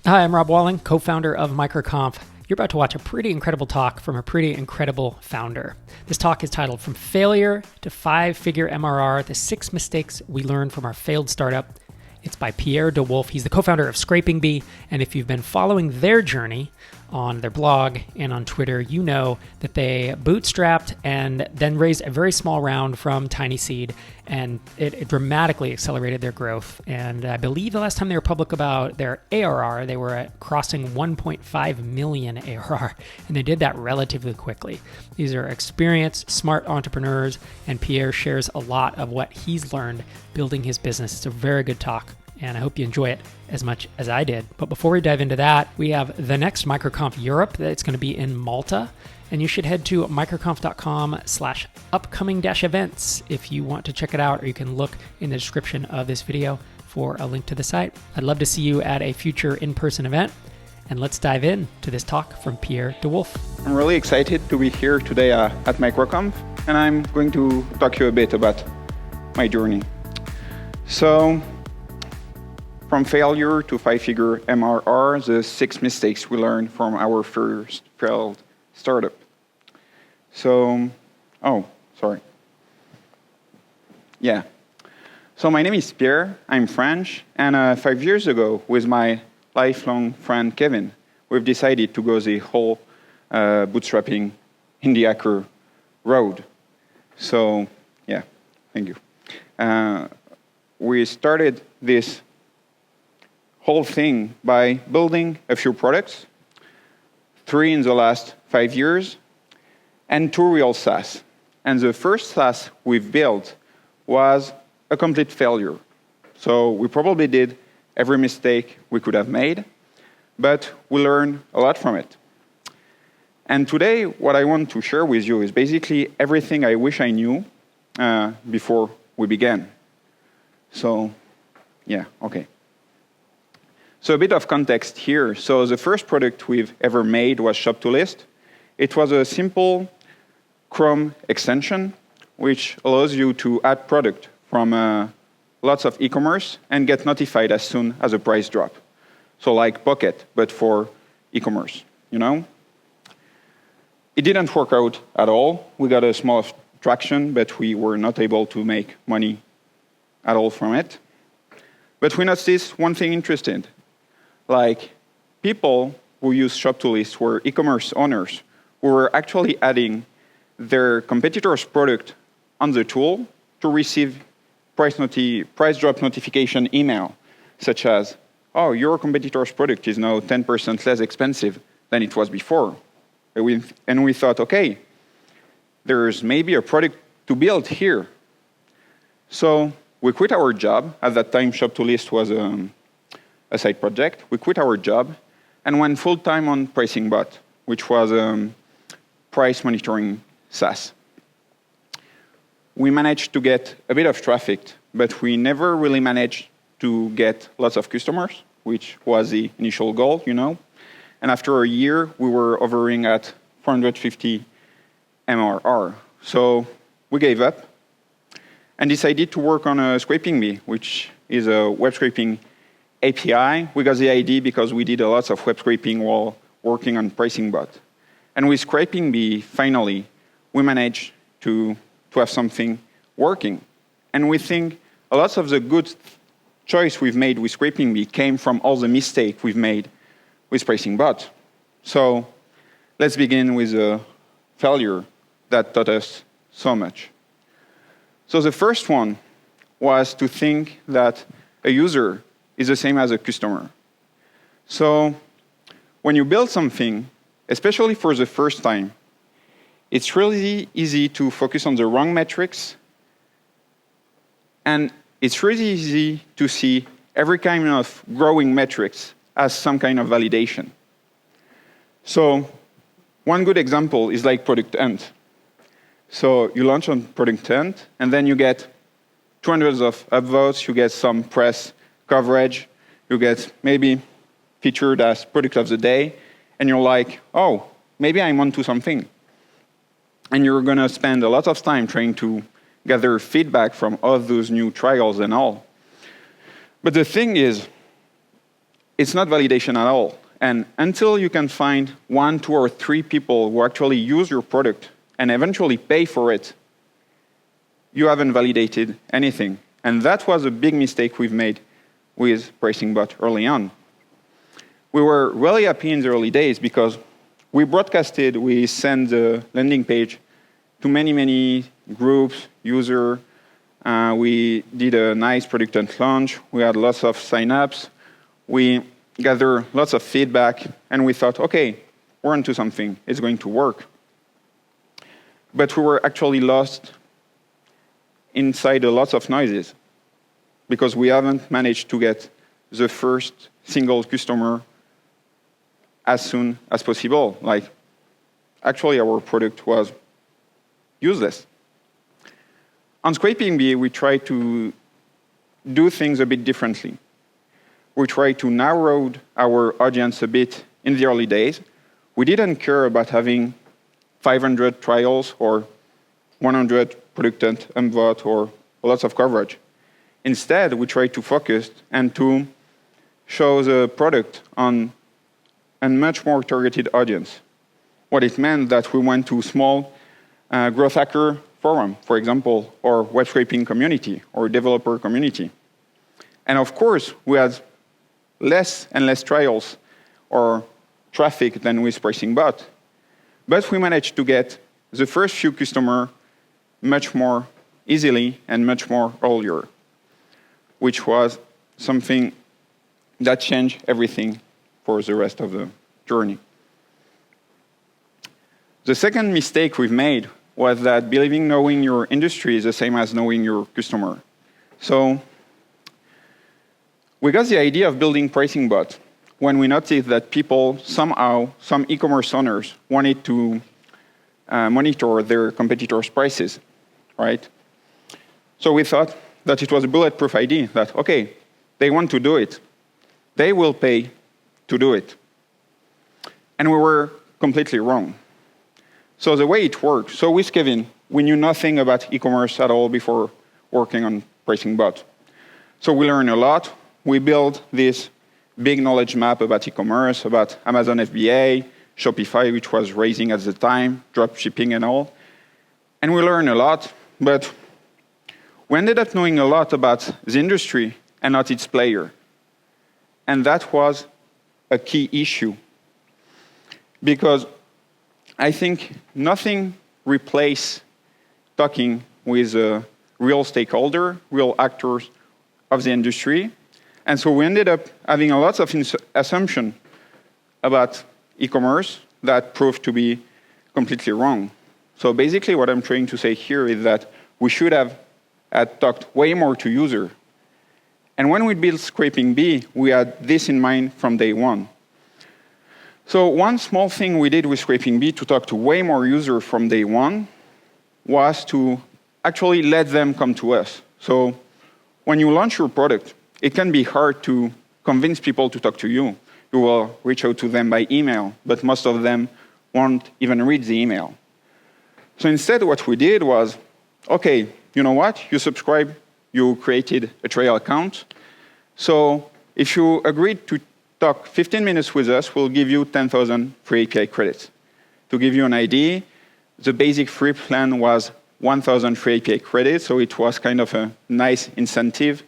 Hi, I'm Rob Walling, co-founder of MicroConf. You're about to watch a pretty incredible talk from a pretty incredible founder. This talk is titled From Failure to Five-Figure MRR, the 6 Mistakes We Learned from Our Failed Startup. It's by Pierre de Wulf. He's the co-founder of ScrapingBee, and if you've been following their journey on their blog and on Twitter, you know that they bootstrapped and then raised a very small round from tiny seed, and it dramatically accelerated their growth. And I believe the last time they were public about their ARR, they were at crossing 1.5 million ARR, and they did that relatively quickly. These are experienced, smart entrepreneurs, and Pierre shares a lot of what he's learned building his business. It's a very good talk, and I hope you enjoy it as much as I did. But before we dive into that, we have the next MicroConf Europe that's going to be in Malta, and you should head to microconf.com/upcoming-events if you want to check it out, or you can look in the description of this video for a link to the site. I'd love to see you at a future in-person event, and let's dive in to this talk from Pierre de Wulf. I'm really excited to be here today at MicroConf, and I'm going to talk to you a bit about my journey. So, from failure to five-figure MRR, the 6 mistakes we learned from our first failed startup. So, So my name is Pierre, I'm French, and 5 years ago, with my lifelong friend Kevin, we've decided to go the whole bootstrapping indie hacker road. So, yeah, thank you. We started this whole thing by building a few products, 3 in the last 5 years, and 2 real SaaS. And the first SaaS we've built was a complete failure. So we probably did every mistake we could have made, but we learned a lot from it. And today, what I want to share with you is basically everything I wish I knew before we began. So, yeah, okay. So a bit of context here. So the first product we've ever made was Shop to List. It was a simple Chrome extension, which allows you to add product from lots of e-commerce and get notified as soon as a price drop. So like Pocket, but for e-commerce, you know? It didn't work out at all. We got a small traction, but we were not able to make money at all from it. But we noticed one thing interesting. Like, people who use Shop to List were e-commerce owners who were actually adding their competitor's product on the tool to receive price drop notification email, such as, oh, your competitor's product is now 10% less expensive than it was before. And we thought, okay, there's maybe a product to build here. So we quit our job. At that time, Shop to List was a side project. We quit our job and went full-time on PricingBot, which was price monitoring SaaS. We managed to get a bit of traffic, but we never really managed to get lots of customers, which was the initial goal, you know. And after a year, we were hovering at 450 MRR. So we gave up and decided to work on a ScrapingBee, which is a web scraping API. We got the idea because we did a lot of web scraping while working on PricingBot. And with ScrapingBee, finally, we managed to have something working. And we think a lot of the good choice we've made with ScrapingBee came from all the mistakes we've made with PricingBot. So let's begin with a failure that taught us so much. So the first one was to think that a user is the same as a customer. So when you build something, especially for the first time, it's really easy to focus on the wrong metrics, and it's really easy to see every kind of growing metrics as some kind of validation. So one good example is like Product Hunt. So you launch on Product Hunt, and then you get 200 of upvotes, you get some press coverage, you get maybe featured as Product of the Day, and you're like, oh, maybe I'm onto something. And you're going to spend a lot of time trying to gather feedback from all those new trials and all. But the thing is, it's not validation at all. And until you can find 1, 2, or 3 people who actually use your product and eventually pay for it, you haven't validated anything. And that was a big mistake we've made with PricingBot early on. We were really happy in the early days because we broadcasted, we sent the landing page to many, many groups, users. We did a nice product launch. We had lots of signups. We gathered lots of feedback, and we thought, okay, we're onto something. It's going to work. But we were actually lost inside a lot of noises because we haven't managed to get the first single customer as soon as possible. Like, actually, our product was useless. On ScrapingBee, we try to do things a bit differently. We try to narrow our audience a bit in the early days. We didn't care about having 500 trials or 100 product MVOT or lots of coverage. Instead, we try to focus and to show the product on a much more targeted audience. What it meant that we went to small growth hacker forum, for example, or web scraping community, or developer community. And of course, we had less and less trials or traffic than with PricingBot. But we managed to get the first few customers much more easily and much more earlier, which was something that changed everything for the rest of the journey. The second mistake we've made was that believing knowing your industry is the same as knowing your customer. So we got the idea of building PricingBot when we noticed that people somehow, some e-commerce owners, wanted to monitor their competitors' prices, right? So we thought that it was a bulletproof idea, that, okay, they want to do it. They will pay to do it. And we were completely wrong. So the way it worked, so with Kevin, we knew nothing about e-commerce at all before working on PricingBot. So we learned a lot. We built this big knowledge map about e-commerce, about Amazon FBA, Shopify, which was raising at the time, drop shipping and all. And we learned a lot, but we ended up knowing a lot about the industry and not its player. And that was a key issue. Because I think nothing replaces talking with a real stakeholder, real actors of the industry. And so we ended up having a lot of assumptions about e-commerce that proved to be completely wrong. So basically what I'm trying to say here is that we should have talked way more to users. And when we built ScrapingBee, we had this in mind from day one. So one small thing we did with ScrapingBee to talk to way more users from day one was to actually let them come to us. So when you launch your product, it can be hard to convince people to talk to you. You will reach out to them by email, but most of them won't even read the email. So instead, what we did was, okay, you know what? You subscribe, you created a trial account. So if you agreed to talk 15 minutes with us, we'll give you 10,000 free API credits. To give you an idea, the basic free plan was 1,000 free API credits, so it was kind of a nice incentive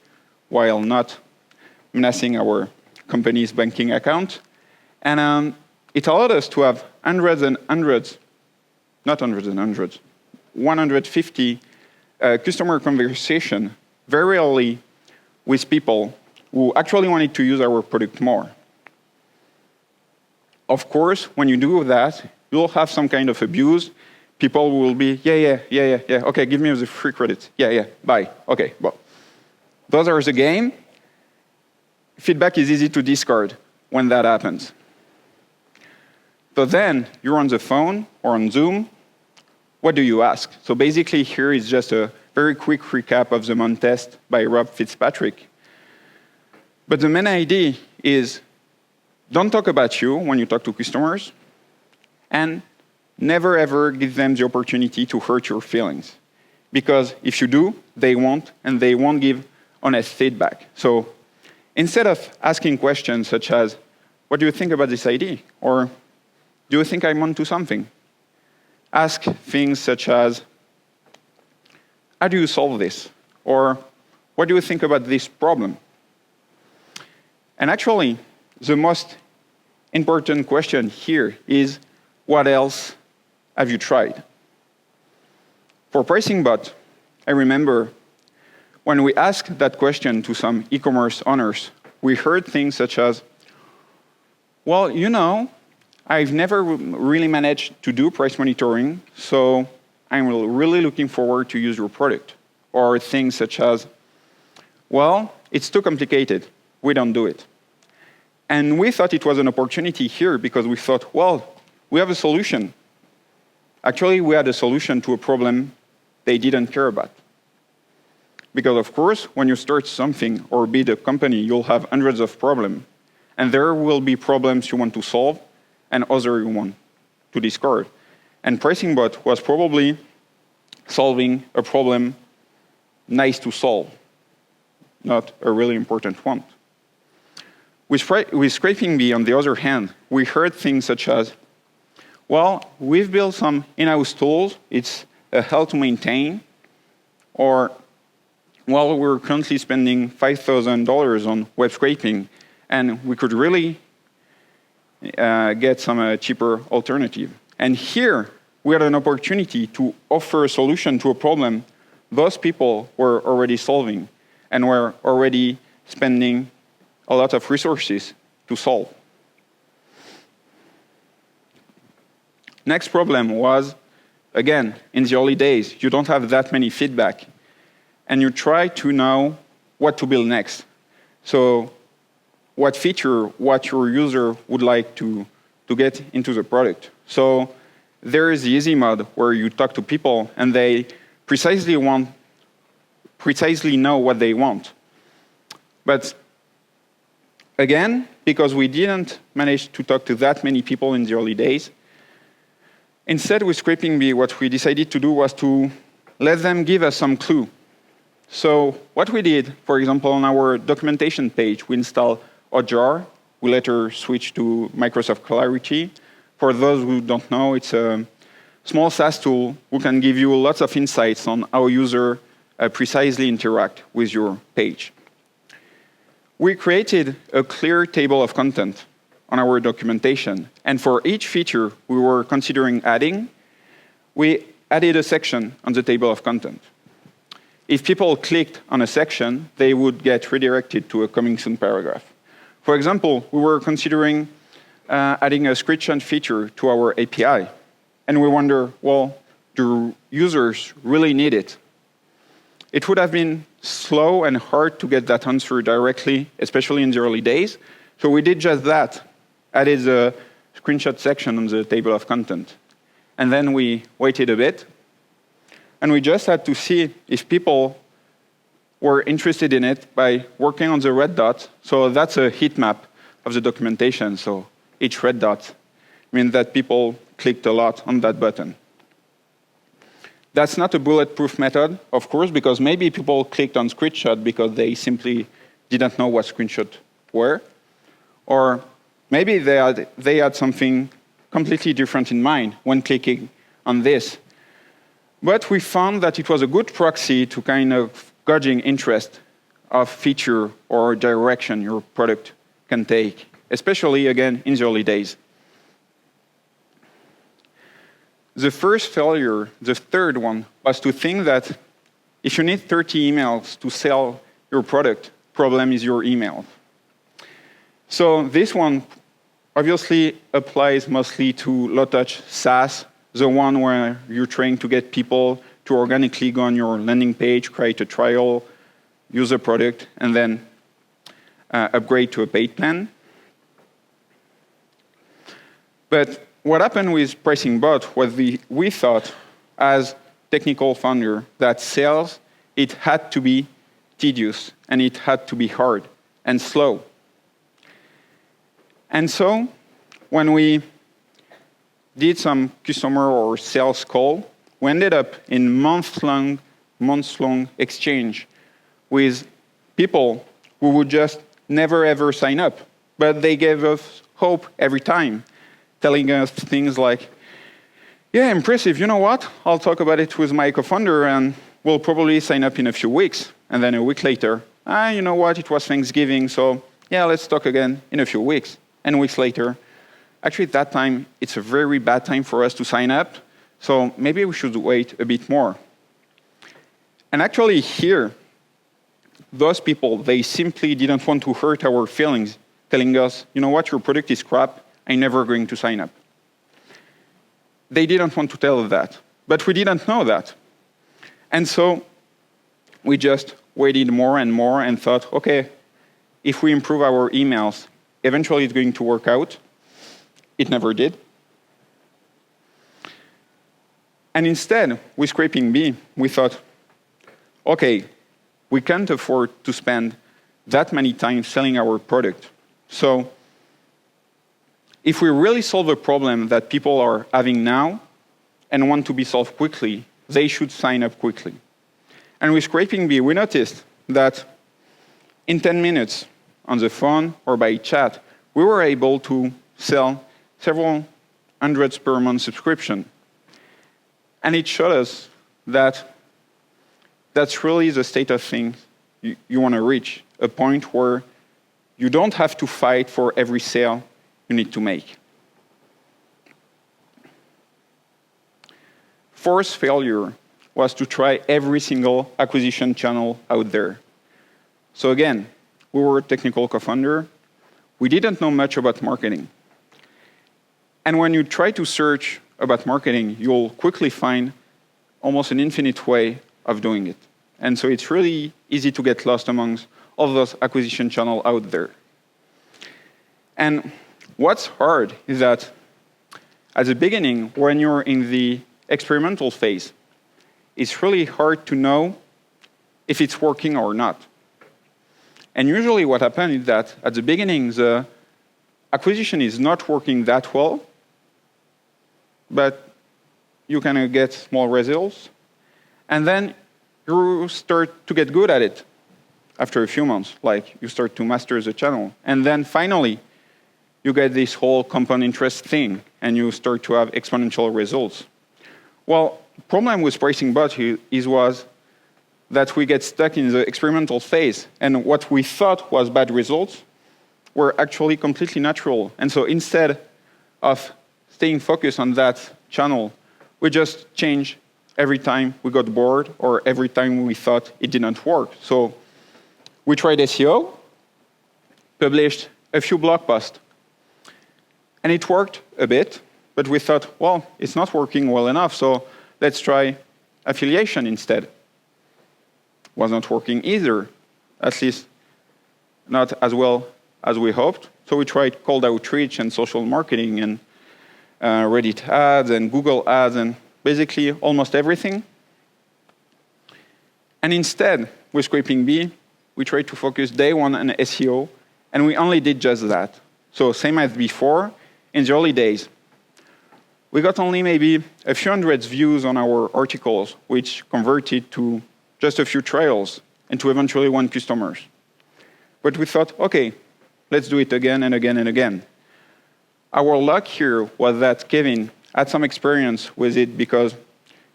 while not menacing our company's banking account. And it allowed us to have hundreds and hundreds, not hundreds and hundreds, 150 customer conversation very early with people who actually wanted to use our product more. Of course, when you do that, you'll have some kind of abuse. People will be, yeah, okay, give me the free credits. Yeah, bye. Okay, well, those are the game. Feedback is easy to discard when that happens. So then, you're on the phone or on Zoom. What do you ask? So basically, here is just a very quick recap of the month test by Rob Fitzpatrick. But the main idea is, don't talk about you when you talk to customers, and never ever give them the opportunity to hurt your feelings. Because if you do, they won't, and they won't give honest feedback. So instead of asking questions such as, what do you think about this idea? Or, do you think I'm onto something? Ask things such as, how do you solve this? Or, what do you think about this problem? And actually, the most important question here is, what else have you tried? For PricingBot, I remember when we asked that question to some e-commerce owners, we heard things such as, well, you know, I've never really managed to do price monitoring, so I'm really looking forward to use your product. Or things such as, well, it's too complicated, we don't do it. And we thought it was an opportunity here because we thought, well, we have a solution. Actually, we had a solution to a problem they didn't care about. Because of course, when you start something or build a company, you'll have hundreds of problems. And there will be problems you want to solve and others you want to discard. And PricingBot was probably solving a problem nice to solve, not a really important one. With ScrapingBee, on the other hand, we heard things such as, well, we've built some in-house tools, it's a hell to maintain, or, well, we're currently spending $5,000 on web scraping, and we could really get some cheaper alternative. And here, we had an opportunity to offer a solution to a problem those people were already solving and were already spending a lot of resources to solve. Next problem was, again, in the early days, you don't have that many feedback, and you try to know what to build next. So what feature, what your user would like to get into the product. So there is the easy mode where you talk to people and they precisely know what they want. But again, because we didn't manage to talk to that many people in the early days, instead with ScrapingBee, what we decided to do was to let them give us some clue. So what we did, for example, on our documentation page, we installed Hotjar. We later switched to Microsoft Clarity. For those who don't know, it's a small SaaS tool who can give you lots of insights on how users precisely interact with your page. We created a clear table of content on our documentation. And for each feature we were considering adding, we added a section on the table of content. If people clicked on a section, they would get redirected to a coming soon paragraph. For example, we were considering adding a screenshot feature to our API. And we wonder, well, do users really need it? It would have been slow and hard to get that answer directly, especially in the early days. So we did just that, added the screenshot section on the table of content. And then we waited a bit, and we just had to see if people were interested in it by working on the red dot. So that's a heat map of the documentation. So each red dot means that people clicked a lot on that button. That's not a bulletproof method, of course, because maybe people clicked on screenshot because they simply didn't know what screenshots were. Or maybe they had something completely different in mind when clicking on this. But we found that it was a good proxy to kind of gauging interest of feature or direction your product can take, especially, again, in the early days. The first failure, the third one, was to think that if you need 30 emails to sell your product, problem is your email. So this one obviously applies mostly to low-touch SaaS, the one where you're trying to get people to organically go on your landing page, create a trial, use a product, and then upgrade to a paid plan. But what happened with PricingBot was we thought, as technical founder, that sales, it had to be tedious, and it had to be hard and slow. And so, when we did some customer or sales call, we ended up in months-long exchange with people who would just never ever sign up, but they gave us hope every time, telling us things like, yeah, impressive, you know what? I'll talk about it with my co-founder and we'll probably sign up in a few weeks. And then a week later, you know what? It was Thanksgiving, so yeah, let's talk again in a few weeks. And weeks later, actually at that time, it's a very bad time for us to sign up, so maybe we should wait a bit more. And actually here, those people, they simply didn't want to hurt our feelings, telling us, you know what, your product is crap, I'm never going to sign up. They didn't want to tell us that, but we didn't know that. And so we just waited more and more and thought, okay, if we improve our emails, eventually it's going to work out. It never did. And instead, with ScrapingBee, we thought, okay, we can't afford to spend that many times selling our product. So if we really solve a problem that people are having now and want to be solved quickly, they should sign up quickly. And with ScrapingBee, we noticed that in 10 minutes on the phone or by chat, we were able to sell several hundreds per month subscription. And it showed us that that's really the state of things you want to reach, a point where you don't have to fight for every sale you need to make. Fourth failure was to try every single acquisition channel out there. So again, we were a technical co-founder. We didn't know much about marketing. And when you try to search about marketing, you'll quickly find almost an infinite way of doing it. And so it's really easy to get lost amongst all those acquisition channels out there. And what's hard is that at the beginning, when you're in the experimental phase, it's really hard to know if it's working or not. And usually what happens is that at the beginning, the acquisition is not working that well, but you kind of get small results. And then you start to get good at it after a few months, like you start to master the channel. And then finally, you get this whole compound interest thing, and you start to have exponential results. Well, the problem with PricingBot was that we get stuck in the experimental phase, and what we thought was bad results were actually completely natural. And so instead of staying focused on that channel, we just changed every time we got bored or every time we thought it didn't work. So we tried SEO, published a few blog posts, and it worked a bit, but we thought, well, it's not working well enough, so let's try affiliation instead. Was not working either, at least not as well as we hoped. So we tried cold outreach and social marketing and Reddit ads and Google ads and basically almost everything. And instead, with ScrapingBee, we tried to focus day one on SEO, and we only did just that. So same as before, in the early days, we got only maybe a few hundred views on our articles, which converted to just a few trials and to eventually 1 customer. But we thought, okay, let's do it again and again and again. Our luck here was that Kevin had some experience with it because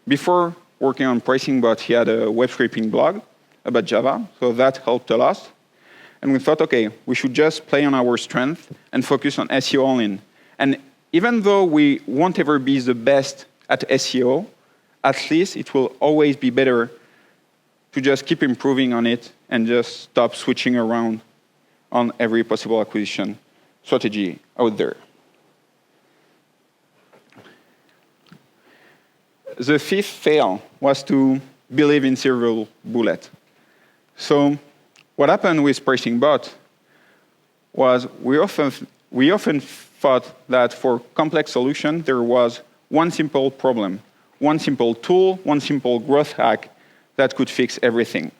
before working on PricingBot, he had a web scraping blog about Java, so that helped a lot. And we thought, okay, we should just play on our strength and focus on SEO only. And even though we won't ever be the best at SEO, at least it will always be better to just keep improving on it and just stop switching around on every possible acquisition strategy out there. The fifth fail was to believe in silver bullet. So what happened with PricingBot was we often thought that for complex solution, there was one simple problem, one simple tool, one simple growth hack that could fix everything.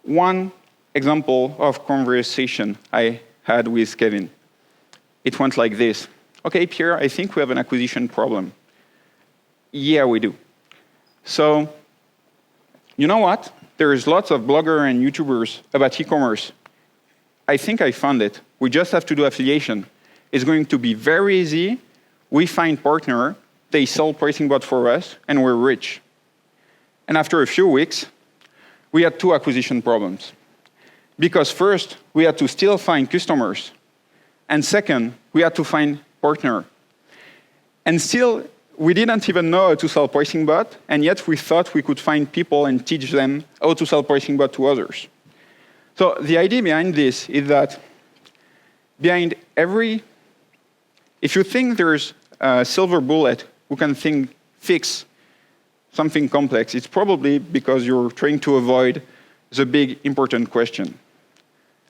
One example of conversation I had with Kevin, it went like this. Okay, Pierre, I think we have an acquisition problem. Yeah, we do. So, you know what? there's lots of bloggers and YouTubers about e-commerce. I think I found it. We just have to do affiliation. It's going to be very easy. We find partner, they sell pricing bot for us, and we're rich. And after a few weeks, we had 2 acquisition problems. Because first, we had to still find customers. And second, we had to find partner. And still, we didn't even know how to sell pricing bot, and yet we thought we could find people and teach them how to sell pricing bot to others. So the idea behind this is that behind if you think there's a silver bullet who can fix something complex, it's probably because you're trying to avoid the big important question.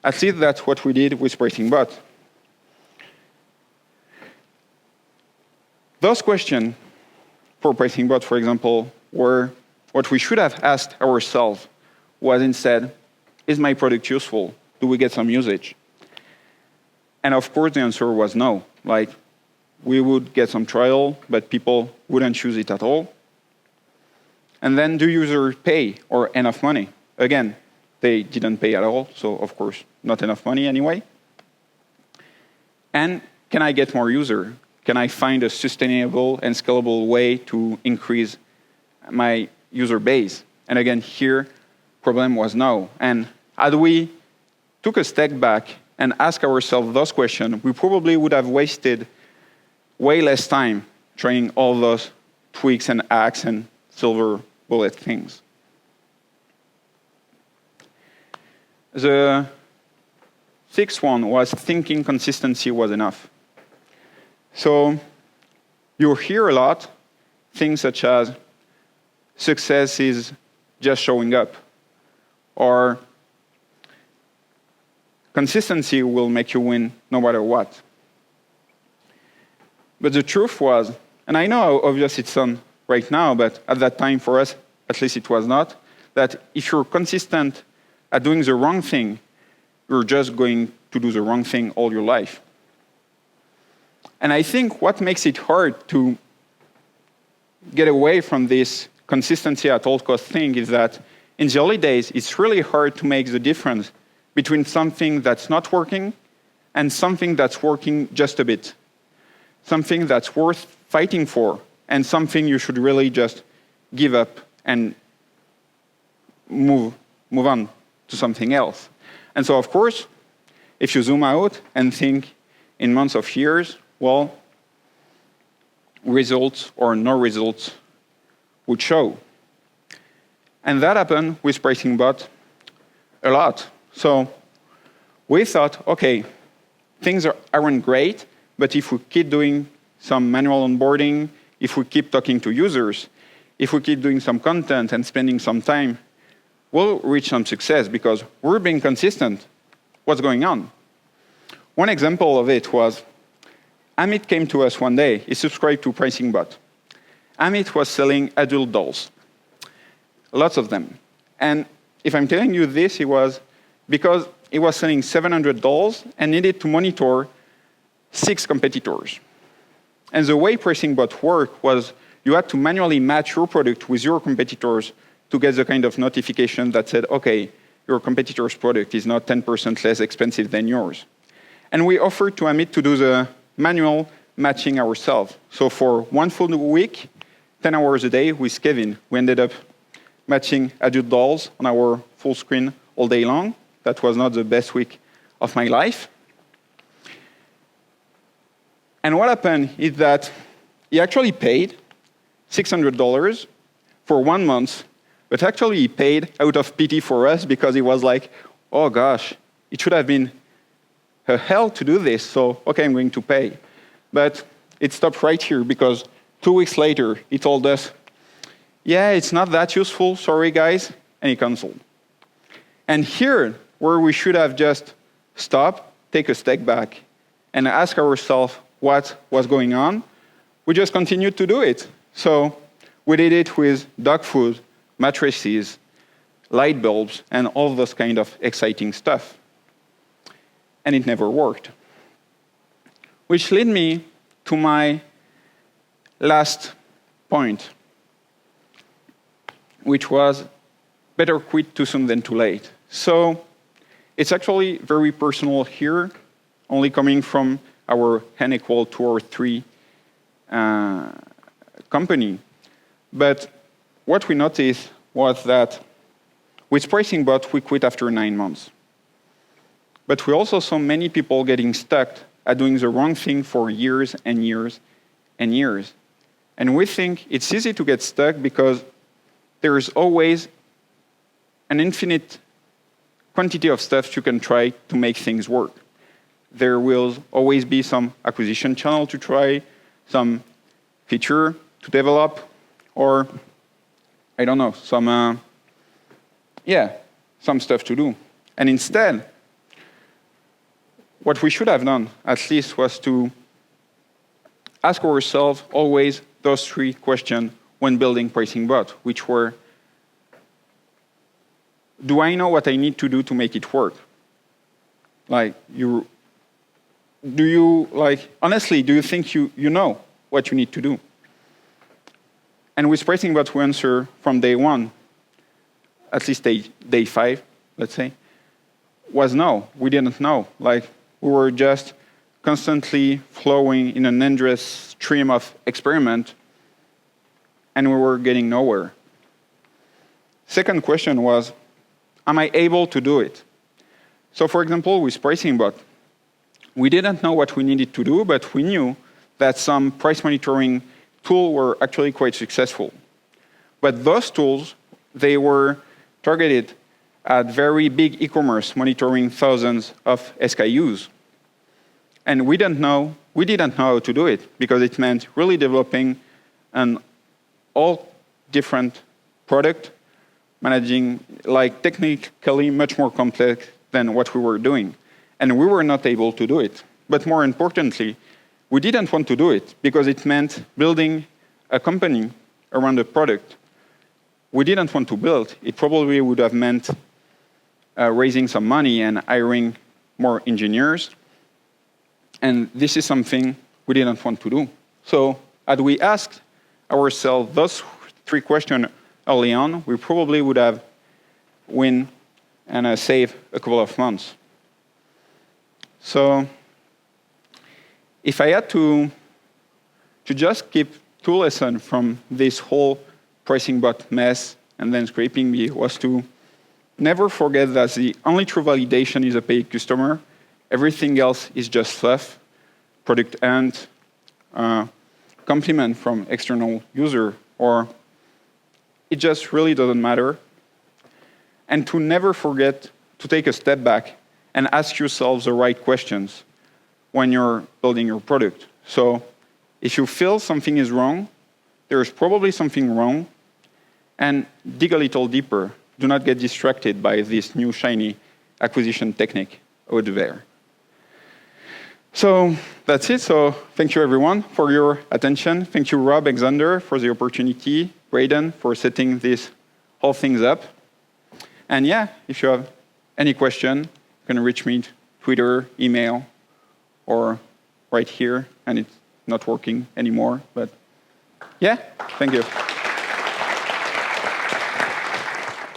At least that's what we did with pricing bot. Those questions for pricing bot, for example, were what we should have asked ourselves was instead, is my product useful? Do we get some usage? And of course, the answer was no. Like, we would get some trial, but people wouldn't use it at all. And then, do users pay or enough money? Again, they didn't pay at all, so of course, not enough money anyway. And can I get more users? Can I find a sustainable and scalable way to increase my user base? And again, here, problem was no. And had we took a step back and asked ourselves those questions, we probably would have wasted way less time trying all those tweaks and hacks and silver bullet things. The 6th one was thinking consistency was enough. So you hear a lot things such as success is just showing up, or consistency will make you win no matter what. But the truth was, and I know how obvious it sounds right now, but at that time for us, at least it was not, that if you're consistent at doing the wrong thing, you're just going to do the wrong thing all your life. And I think what makes it hard to get away from this consistency at all cost thing is that in the early days, it's really hard to make the difference between something that's not working and something that's working just a bit. Something that's worth fighting for and something you should really just give up and move on to something else. And so, of course, if you zoom out and think in months of years, well, results or no results would show. And that happened with pricing bot a lot. So we thought, okay, things aren't great, but if we keep doing some manual onboarding, if we keep talking to users, if we keep doing some content and spending some time, we'll reach some success because we're being consistent. What's going on? One example of it was Amit came to us one day. He subscribed to Pricing Bot. Amit was selling adult dolls, lots of them. And if I'm telling you this, it was because he was selling 700 dolls and needed to monitor 6 competitors. And the way Pricing Bot worked was you had to manually match your product with your competitors to get the kind of notification that said, okay, your competitor's product is not 10% less expensive than yours. And we offered to Amit to do the manual matching ourselves. So for one full week, 10 hours a day with Kevin, we ended up matching adult dolls on our full screen all day long. That was not the best week of my life. And what happened is that he actually paid $600 for 1 month, but actually he paid out of pity for us because he was like, oh gosh, it should have been a hell to do this, so okay, I'm going to pay. But it stopped right here because 2 weeks later, he told us, yeah, it's not that useful, sorry guys, and he canceled. And here, where we should have just stopped, take a step back, and ask ourselves what was going on, we just continued to do it. So we did it with dog food, mattresses, light bulbs, and all those kind of exciting stuff. And it never worked. Which led me to my last point, which was better quit too soon than too late. So it's actually very personal here, only coming from our n equal 2 or 3 company. But what we noticed was that with PricingBot, we quit after 9 months. But we also saw many people getting stuck at doing the wrong thing for years and years and years. And we think it's easy to get stuck because there is always an infinite quantity of stuff you can try to make things work. There will always be some acquisition channel to try, some feature to develop, or, I don't know, some stuff to do. And instead, what we should have done, at least, was to ask ourselves always those 3 questions when building PricingBot, which were, do I know what I need to do to make it work? Honestly, do you think you know what you need to do? And with PricingBot, we answer from day 1, at least day 5, let's say, was no. We didn't know. We were just constantly flowing in an endless stream of experiment, and we were getting nowhere. Second question was, am I able to do it? So for example, with PricingBot, we didn't know what we needed to do, but we knew that some price monitoring tools were actually quite successful. But those tools, they were targeted at very big e-commerce, monitoring thousands of SKUs. And we didn't know how to do it, because it meant really developing an all different product, managing technically much more complex than what we were doing. And we were not able to do it. But more importantly, we didn't want to do it because it meant building a company around a product we didn't want to build. It probably would have meant raising some money and hiring more engineers. And this is something we didn't want to do. So had we asked ourselves those 3 questions early on, we probably would have win and save a couple of months. So if I had to just keep 2 lessons from this whole PricingBot mess and then ScrapingBee, was to never forget that the only true validation is a paid customer. Everything else is just fluff, product and compliment from external user, or it just really doesn't matter. And to never forget to take a step back and ask yourselves the right questions when you're building your product. So if you feel something is wrong, there's probably something wrong, and dig a little deeper. Do not get distracted by this new shiny acquisition technique out there. So that's it. So thank you, everyone, for your attention. Thank you, Rob, Alexander, for the opportunity, Braden, for setting this whole things up. And yeah, if you have any question, you can reach me Twitter, email, or right here. And it's not working anymore, but yeah, thank you.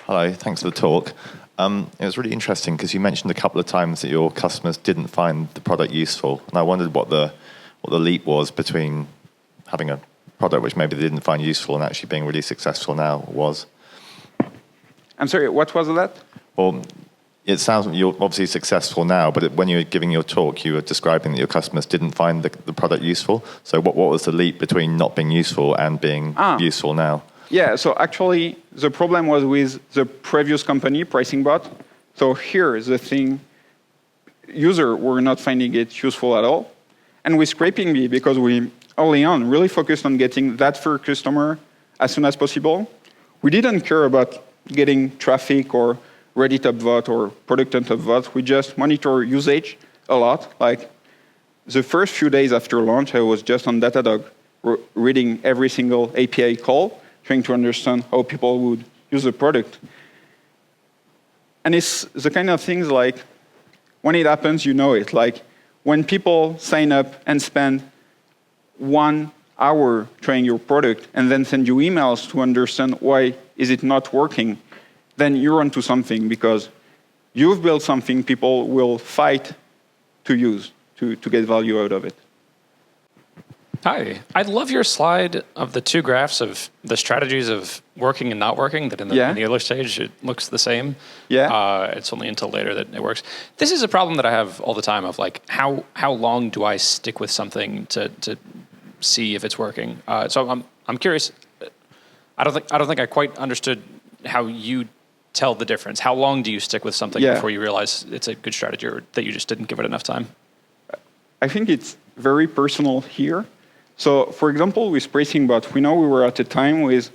Hello, thanks for the talk. It was really interesting because you mentioned a couple of times that your customers didn't find the product useful, and I wondered what the leap was between having a product which maybe they didn't find useful and actually being really successful now was. I'm sorry, what was that? Well, it sounds like you're obviously successful now, but when you were giving your talk, you were describing that your customers didn't find the product useful. So what was the leap between not being useful and being useful now? Yeah, so actually, the problem was with the previous company, PricingBot. So here is the thing, users were not finding it useful at all. And with ScrapingBee, because we early on really focused on getting that first customer as soon as possible, we didn't care about getting traffic or Reddit upvote or product upvote. We just monitor usage a lot. Like the first few days after launch, I was just on Datadog reading every single API call, trying to understand how people would use the product. And it's the kind of things like, when it happens, you know it. Like, when people sign up and spend 1 hour trying your product and then send you emails to understand why is it not working, then you're onto something, because you've built something people will fight to use, to get value out of it. Hi. I love your slide of the two graphs of the strategies of working and not working, that in the earlier stage it looks the same. Yeah. It's only until later that it works. This is a problem that I have all the time of like, how long do I stick with something to see if it's working? So I'm curious. I don't think I quite understood how you tell the difference. How long do you stick with something before you realize it's a good strategy, or that you just didn't give it enough time? I think it's very personal here. So, for example, with ScrapingBee, we know we were at a time with,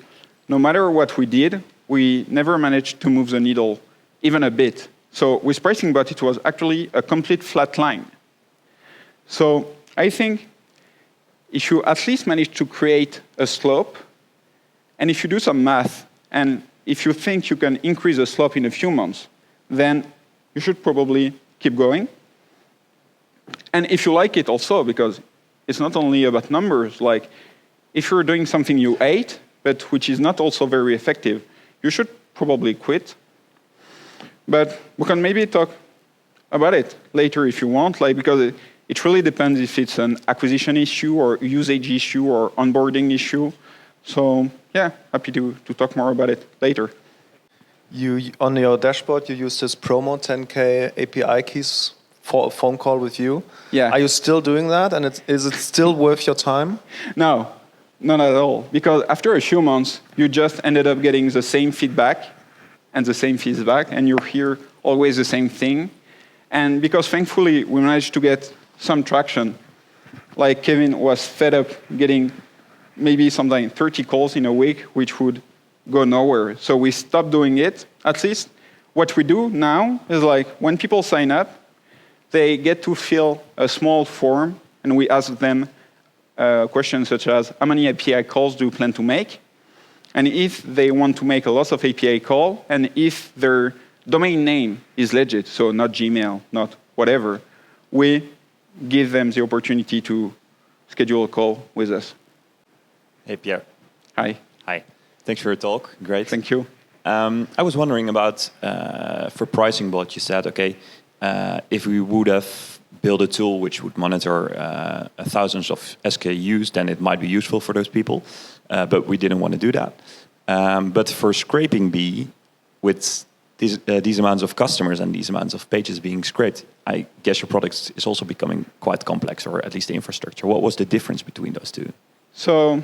no matter what we did, we never managed to move the needle even a bit. So with ScrapingBee, it was actually a complete flat line. So I think if you at least manage to create a slope, and if you do some math, and if you think you can increase the slope in a few months, then you should probably keep going. And if you like it also, because it's not only about numbers, like if you're doing something you hate, but which is not also very effective, you should probably quit. But we can maybe talk about it later if you want, like, because it really depends if it's an acquisition issue or usage issue or onboarding issue. So yeah, happy to talk more about it later. You, on your dashboard, you use this promo 10K API keys for a phone call with you. Yeah. Are you still doing that? And is it still worth your time? No, not at all. Because after a few months, you just ended up getting the same feedback, and you hear always the same thing. And because thankfully we managed to get some traction, like Kevin was fed up getting maybe sometimes 30 calls in a week, which would go nowhere. So we stopped doing it. At least what we do now is like when people sign up, they get to fill a small form, and we ask them questions such as, how many API calls do you plan to make? And if they want to make a lot of API call, and if their domain name is legit, so not Gmail, not whatever, we give them the opportunity to schedule a call with us. Hey, Pierre. Hi. Hi. Thanks for your talk. Great. Thank you. I was wondering about, for PricingBot, you said, okay, if we would have built a tool which would monitor thousands of SKUs, then it might be useful for those people. But we didn't want to do that. But for ScrapingBee, with these amounts of customers and these amounts of pages being scraped, I guess your product is also becoming quite complex, or at least the infrastructure. What was the difference between those two? So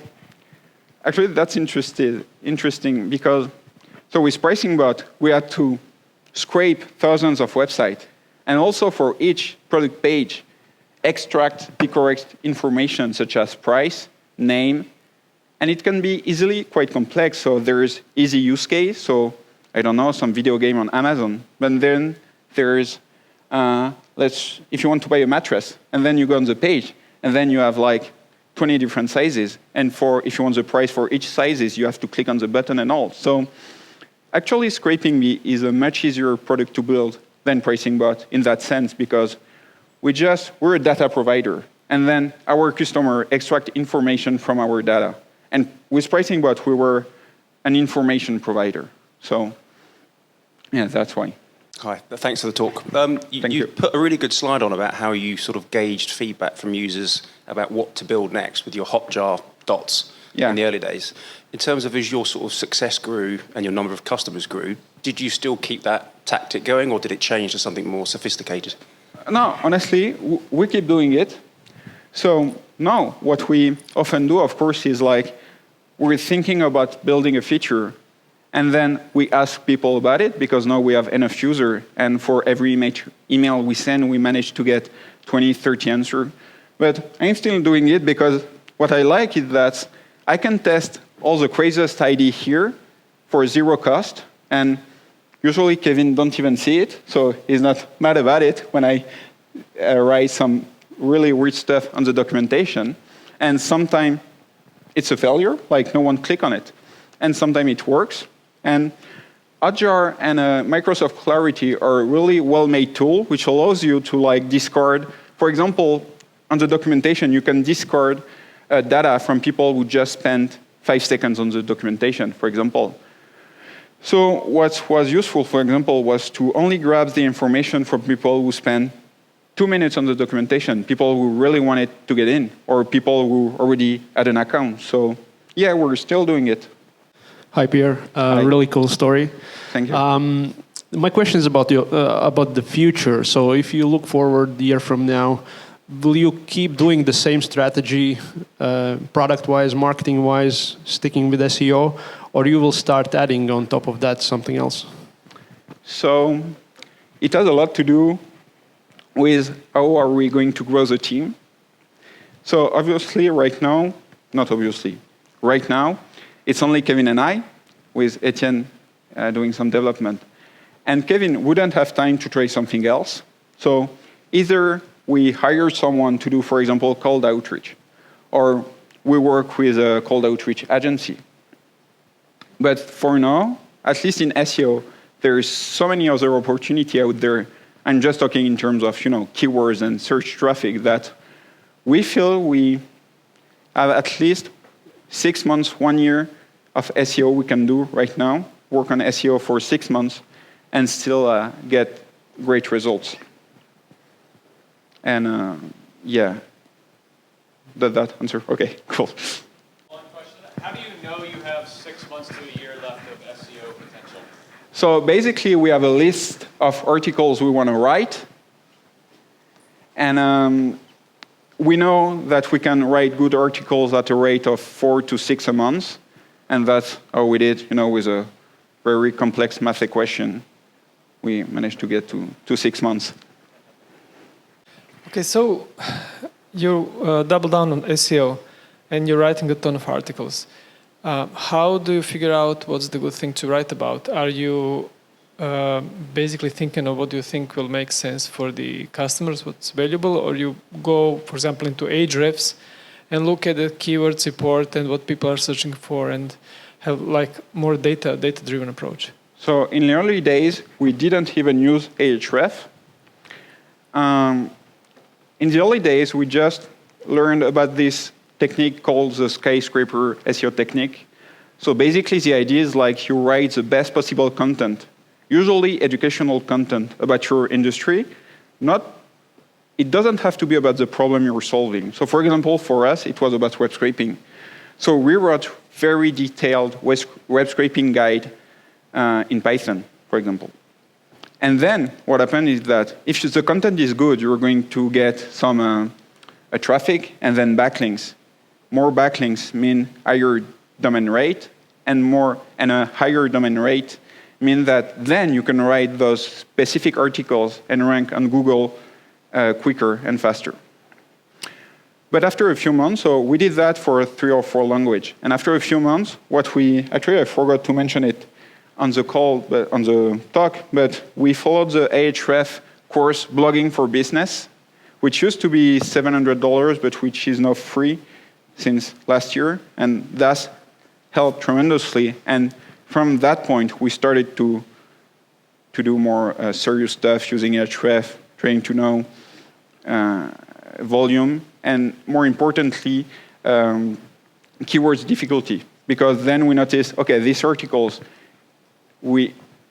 actually, that's interesting because with PricingBot, we had to scrape thousands of websites, and also for each product page, extract the correct information such as price, name, and it can be easily quite complex. So there's easy use case. So I don't know, some video game on Amazon. But then there's, if you want to buy a mattress, and then you go on the page, and then you have like 20 different sizes. And if you want the price for each sizes, you have to click on the button and all. So actually, ScrapingBee is a much easier product to build than PricingBot in that sense, because we're a data provider, and then our customer extract information from our data. And with PricingBot, we were an information provider. So yeah, that's why. Hi, thanks for the talk. You put a really good slide on about how you sort of gauged feedback from users about what to build next with your Hotjar dots in the early days. In terms of as your sort of success grew and your number of customers grew, did you still keep that tactic going, or did it change to something more sophisticated? No, honestly, we keep doing it. So now what we often do, of course, is like we're thinking about building a feature, and then we ask people about it, because now we have enough users, and for every email we send, we manage to get 20, 30 answers. But I'm still doing it because what I like is that I can test all the craziest idea here for zero cost, and usually Kevin don't even see it, so he's not mad about it when I write some really weird stuff on the documentation. And sometimes it's a failure, like no one click on it. And sometimes it works. And Hotjar and Microsoft Clarity are a really well-made tool, which allows you to like discard, for example, on the documentation, you can discard data from people who just spent 5 seconds on the documentation, for example. So what was useful, for example, was to only grab the information from people who spend 2 minutes on the documentation, people who really wanted to get in, or people who already had an account. So yeah, we're still doing it. Hi, Pierre. Hi. Really cool story. Thank you. My question is about the future. So if you look forward a year from now, will you keep doing the same strategy, product-wise, marketing-wise, sticking with SEO, or you will start adding on top of that something else? So it has a lot to do with how are we going to grow the team. So obviously right now, not obviously, right now, it's only Kevin and I, with Etienne doing some development. And Kevin wouldn't have time to try something else. So either we hire someone to do, for example, cold outreach, or we work with a cold outreach agency. But for now, at least in SEO, there's so many other opportunities out there. I'm just talking in terms of keywords and search traffic that we feel we have at least 6 months, 1 year of SEO we can do right now, work on SEO for 6 months, and still get great results. And yeah, did that answer? Okay, cool. One question. How do you know you have 6 months to a year left of SEO potential? So basically, we have a list of articles we want to write. And we know that we can write good articles at a rate of 4 to 6 a month. And that's how we did, with a very complex math equation. We managed to get to 6 months. Okay, so you double down on SEO, and you're writing a ton of articles. How do you figure out what's the good thing to write about? Are you basically thinking of what do you think will make sense for the customers, what's valuable, or you go, for example, into Ahrefs and look at the keyword support and what people are searching for and have like more data-driven approach? So in the early days, we didn't even use Ahrefs. In the early days, we just learned about this technique called the skyscraper SEO technique. So basically, the idea is like you write the best possible content, usually educational content about your industry. It doesn't have to be about the problem you're solving. So for example, for us, it was about web scraping. So we wrote very detailed web scraping guide in Python, for example. And then what happened is that if the content is good, you're going to get some traffic and then backlinks. More backlinks mean higher domain rate, and a higher domain rate mean that then you can write those specific articles and rank on Google quicker and faster. But after a few months, so we did that for 3 or 4 languages. And after a few months, I forgot to mention it on the call, but on the talk, but we followed the Ahrefs course, Blogging for Business, which used to be $700, but which is now free since last year, and that's helped tremendously. And from that point, we started to do more serious stuff using Ahrefs, trying to know volume, and more importantly, keywords difficulty. Because then we noticed, okay, these articles,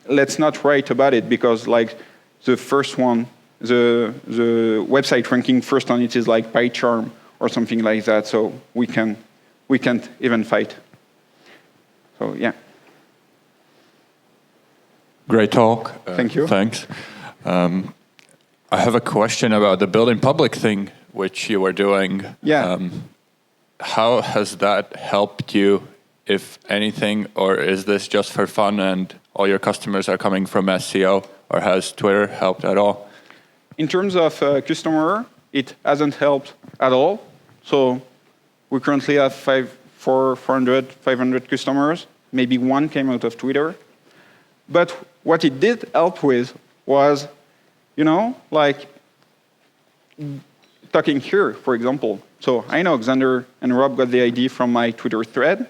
let's not write about it because like the first one, the website ranking first on it is like PyCharm or something like that, so we can't even fight. So yeah. Great talk. Thank you. Thanks. I have a question about the building public thing, which you were doing. Yeah. How has that helped you, if anything, or is this just for fun and all your customers are coming from SEO, or has Twitter helped at all? In terms of customer, it hasn't helped at all. So we currently have 400, 500 customers. Maybe one came out of Twitter. But what it did help with was, like talking here, for example. So I know Xander and Rob got the idea from my Twitter thread.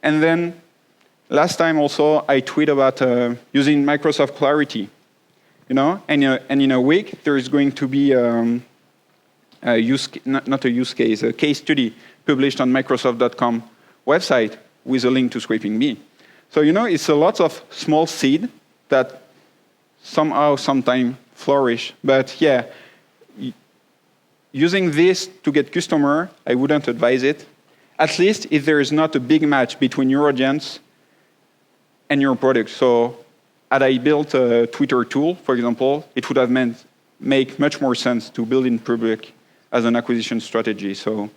And then last time also, I tweet about using Microsoft Clarity. And in a week, there is going to be a case study published on Microsoft.com website with a link to ScrapingBee. So, you know, it's a lot of small seed that somehow, sometime flourish. But yeah, using this to get customer, I wouldn't advise it. At least if there is not a big match between your audience and your product. So had I built a Twitter tool, for example, it would have make much more sense to build in public as an acquisition strategy. So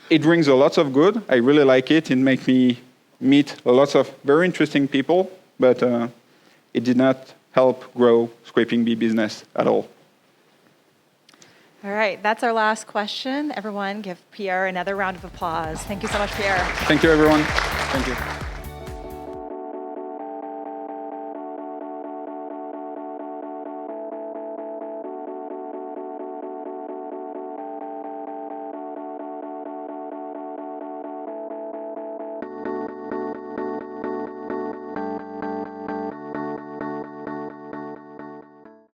it brings a lot of good. I really like it. It makes me meet a lot of very interesting people, but it did not help grow ScrapingBee business at all. All right, that's our last question. Everyone give Pierre another round of applause. Thank you so much, Pierre. Thank you, everyone. Thank you.